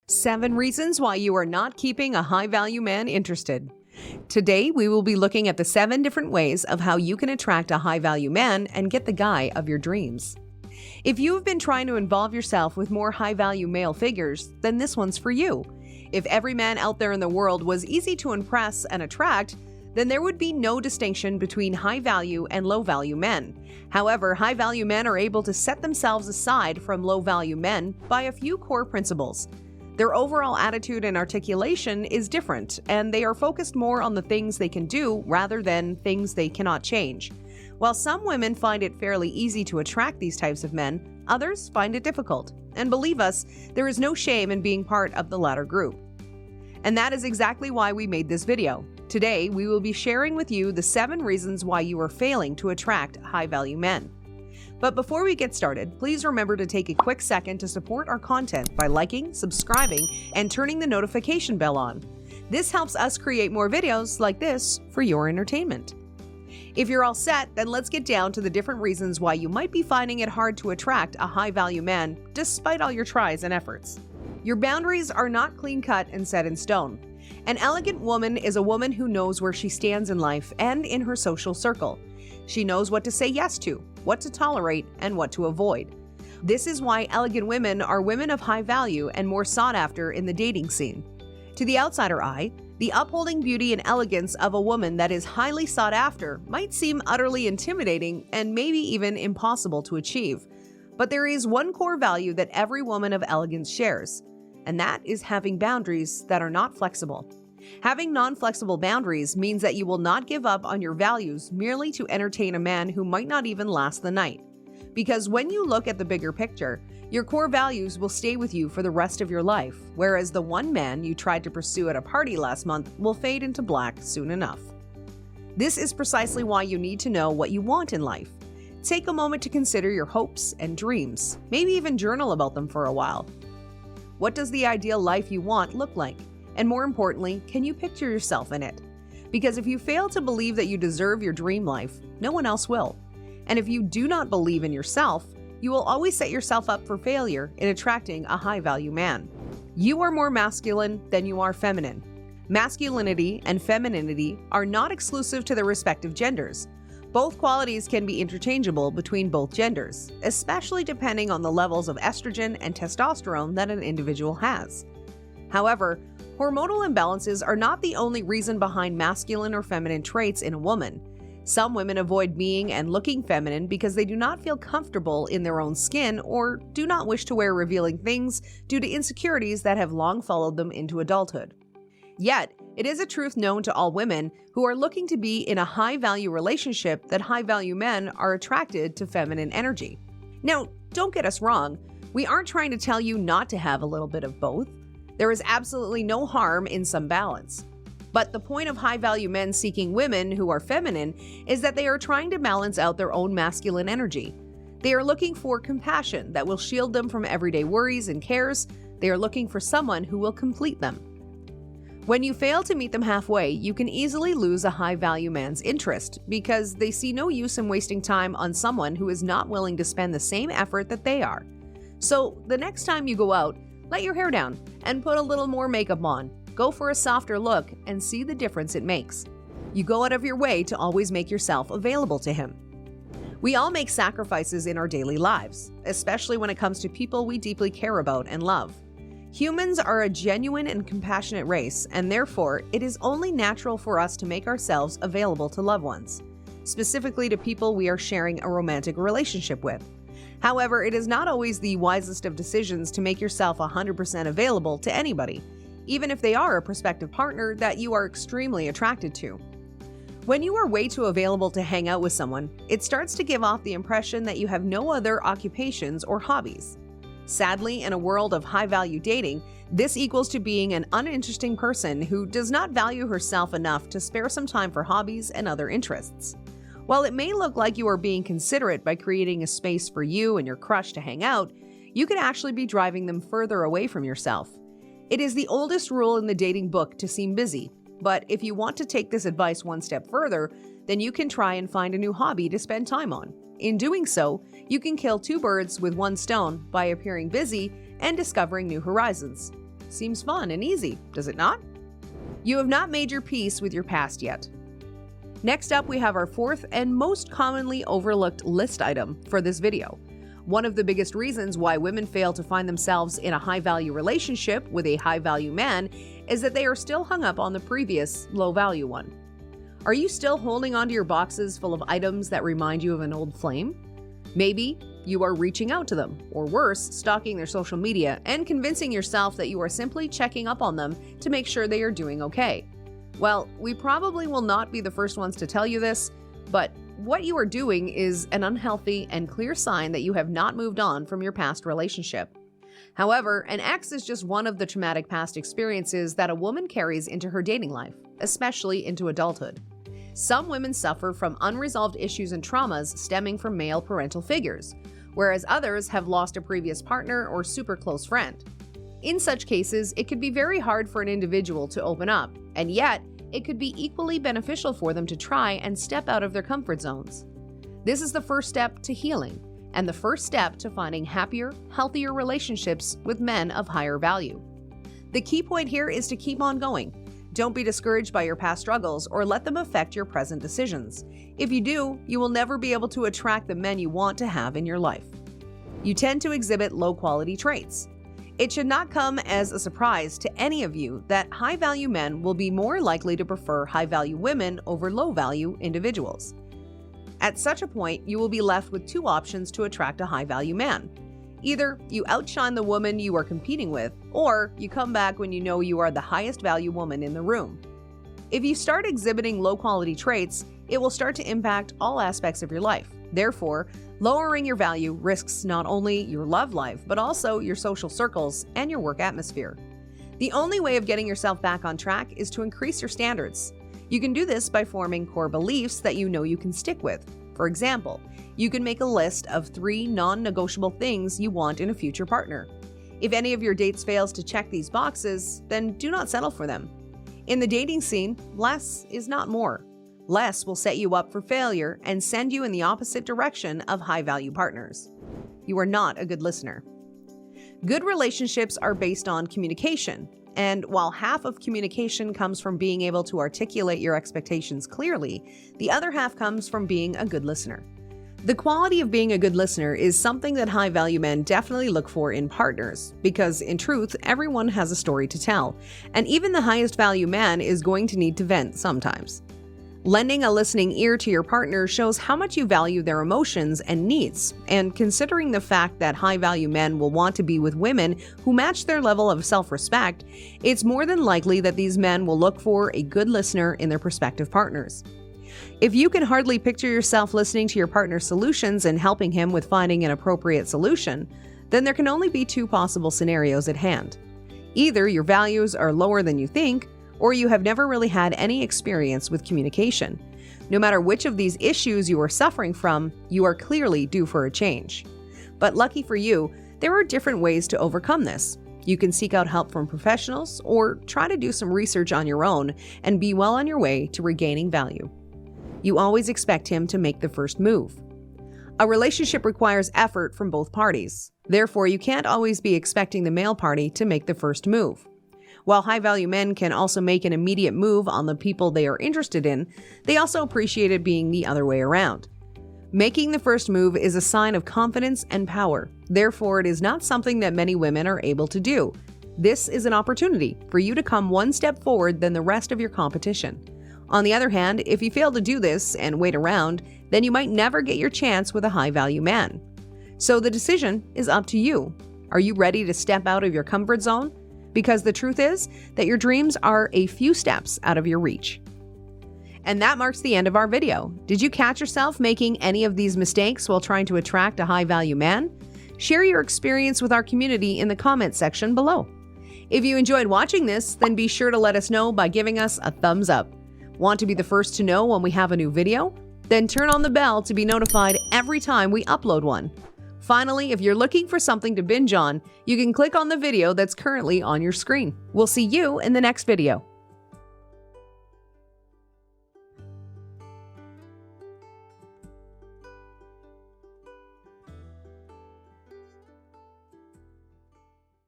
7 reasons why you are not keeping a high-value man interested. Today, we will be looking at the 7 different ways of how you can attract a high-value man and get the guy of your dreams. If you have been trying to involve yourself with more high-value male figures, then this one's for you. If every man out there in the world was easy to impress and attract, then there would be no distinction between high-value and low-value men. However, high-value men are able to set themselves aside from low-value men by a few core principles. Their overall attitude and articulation is different, and they are focused more on the things they can do rather than things they cannot change. While some women find it fairly easy to attract these types of men, others find it difficult. And believe us, there is no shame in being part of the latter group. And that is exactly why we made this video. Today, we will be sharing with you the 7 reasons why you are failing to attract high-value men. But before we get started, please remember to take a quick second to support our content by liking, subscribing, and turning the notification bell on. This helps us create more videos like this for your entertainment. If you're all set, then let's get down to the different reasons why you might be finding it hard to attract a high-value man despite all your tries and efforts. Your boundaries are not clean-cut and set in stone. An elegant woman is a woman who knows where she stands in life and in her social circle. She knows what to say yes to, what to tolerate, and what to avoid. This is why elegant women are women of high value and more sought after in the dating scene. To the outsider eye, the upholding beauty and elegance of a woman that is highly sought after might seem utterly intimidating and maybe even impossible to achieve. But there is one core value that every woman of elegance shares, and that is having boundaries that are not flexible. Having non-flexible boundaries means that you will not give up on your values merely to entertain a man who might not even last the night. Because when you look at the bigger picture, your core values will stay with you for the rest of your life, whereas the one man you tried to pursue at a party last month will fade into black soon enough. This is precisely why you need to know what you want in life. Take a moment to consider your hopes and dreams, maybe even journal about them for a while. What does the ideal life you want look like? And more importantly, can you picture yourself in it? Because if you fail to believe that you deserve your dream life, no one else will. And if you do not believe in yourself, you will always set yourself up for failure in attracting a high-value man. You are more masculine than you are feminine. Masculinity and femininity are not exclusive to their respective genders. Both qualities can be interchangeable between both genders, especially depending on the levels of estrogen and testosterone that an individual has. However, hormonal imbalances are not the only reason behind masculine or feminine traits in a woman. Some women avoid being and looking feminine because they do not feel comfortable in their own skin or do not wish to wear revealing things due to insecurities that have long followed them into adulthood. Yet, it is a truth known to all women who are looking to be in a high-value relationship that high-value men are attracted to feminine energy. Now, don't get us wrong, we aren't trying to tell you not to have a little bit of both. There is absolutely no harm in some balance. But the point of high-value men seeking women who are feminine is that they are trying to balance out their own masculine energy. They are looking for compassion that will shield them from everyday worries and cares. They are looking for someone who will complete them. When you fail to meet them halfway, you can easily lose a high-value man's interest because they see no use in wasting time on someone who is not willing to spend the same effort that they are. So, the next time you go out, let your hair down and put a little more makeup on. Go for a softer look and see the difference it makes. You go out of your way to always make yourself available to him. We all make sacrifices in our daily lives, especially when it comes to people we deeply care about and love. Humans are a genuine and compassionate race, and therefore, it is only natural for us to make ourselves available to loved ones, specifically to people we are sharing a romantic relationship with. However, it is not always the wisest of decisions to make yourself 100% available to anybody, even if they are a prospective partner that you are extremely attracted to. When you are way too available to hang out with someone, it starts to give off the impression that you have no other occupations or hobbies. Sadly, in a world of high-value dating, this equals to being an uninteresting person who does not value herself enough to spare some time for hobbies and other interests. While it may look like you are being considerate by creating a space for you and your crush to hang out, you could actually be driving them further away from yourself. It is the oldest rule in the dating book to seem busy, but if you want to take this advice one step further, then you can try and find a new hobby to spend time on. In doing so, you can kill 2 birds with 1 stone by appearing busy and discovering new horizons. Seems fun and easy, does it not? You have not made your peace with your past yet. Next up, we have our fourth and most commonly overlooked list item for this video. One of the biggest reasons why women fail to find themselves in a high-value relationship with a high-value man is that they are still hung up on the previous low-value one. Are you still holding onto your boxes full of items that remind you of an old flame? Maybe you are reaching out to them, or worse, stalking their social media and convincing yourself that you are simply checking up on them to make sure they are doing okay. Well, we probably will not be the first ones to tell you this, but what you are doing is an unhealthy and clear sign that you have not moved on from your past relationship. However, an ex is just one of the traumatic past experiences that a woman carries into her dating life, especially into adulthood. Some women suffer from unresolved issues and traumas stemming from male parental figures, whereas others have lost a previous partner or super close friend. In such cases, it could be very hard for an individual to open up, and yet, it could be equally beneficial for them to try and step out of their comfort zones. This is the first step to healing, and the first step to finding happier, healthier relationships with men of higher value. The key point here is to keep on going. Don't be discouraged by your past struggles or let them affect your present decisions. If you do, you will never be able to attract the men you want to have in your life. You tend to exhibit low-quality traits. It should not come as a surprise to any of you that high-value men will be more likely to prefer high-value women over low-value individuals. At such a point, you will be left with two options to attract a high-value man. Either you outshine the woman you are competing with, or you come back when you know you are the highest value woman in the room. If you start exhibiting low-quality traits, it will start to impact all aspects of your life. Therefore, lowering your value risks not only your love life, but also your social circles and your work atmosphere. The only way of getting yourself back on track is to increase your standards. You can do this by forming core beliefs that you know you can stick with. For example, you can make a list of 3 non-negotiable things you want in a future partner. If any of your dates fails to check these boxes, then do not settle for them. In the dating scene, less is not more. Less will set you up for failure and send you in the opposite direction of high-value partners. You are not a good listener. Good relationships are based on communication, and while half of communication comes from being able to articulate your expectations clearly, the other half comes from being a good listener. The quality of being a good listener is something that high-value men definitely look for in partners, because in truth, everyone has a story to tell, and even the highest value man is going to need to vent sometimes. Lending a listening ear to your partner shows how much you value their emotions and needs, and considering the fact that high-value men will want to be with women who match their level of self-respect, it's more than likely that these men will look for a good listener in their prospective partners. If you can hardly picture yourself listening to your partner's solutions and helping him with finding an appropriate solution, then there can only be 2 possible scenarios at hand. Either your values are lower than you think, or you have never really had any experience with communication. No matter which of these issues you are suffering from, you are clearly due for a change. But lucky for you, there are different ways to overcome this. You can seek out help from professionals or try to do some research on your own and be well on your way to regaining value. You always expect him to make the first move. A relationship requires effort from both parties. Therefore, you can't always be expecting the male party to make the first move. While high-value men can also make an immediate move on the people they are interested in, they also appreciate it being the other way around. Making the first move is a sign of confidence and power. Therefore, it is not something that many women are able to do. This is an opportunity for you to come one step forward than the rest of your competition. On the other hand, if you fail to do this and wait around, then you might never get your chance with a high-value man. So the decision is up to you. Are you ready to step out of your comfort zone? Because the truth is that your dreams are a few steps out of your reach. And that marks the end of our video. Did you catch yourself making any of these mistakes while trying to attract a high-value man? Share your experience with our community in the comments section below. If you enjoyed watching this, then be sure to let us know by giving us a thumbs up. Want to be the first to know when we have a new video? Then turn on the bell to be notified every time we upload one. Finally, if you're looking for something to binge on, you can click on the video that's currently on your screen. We'll see you in the next video.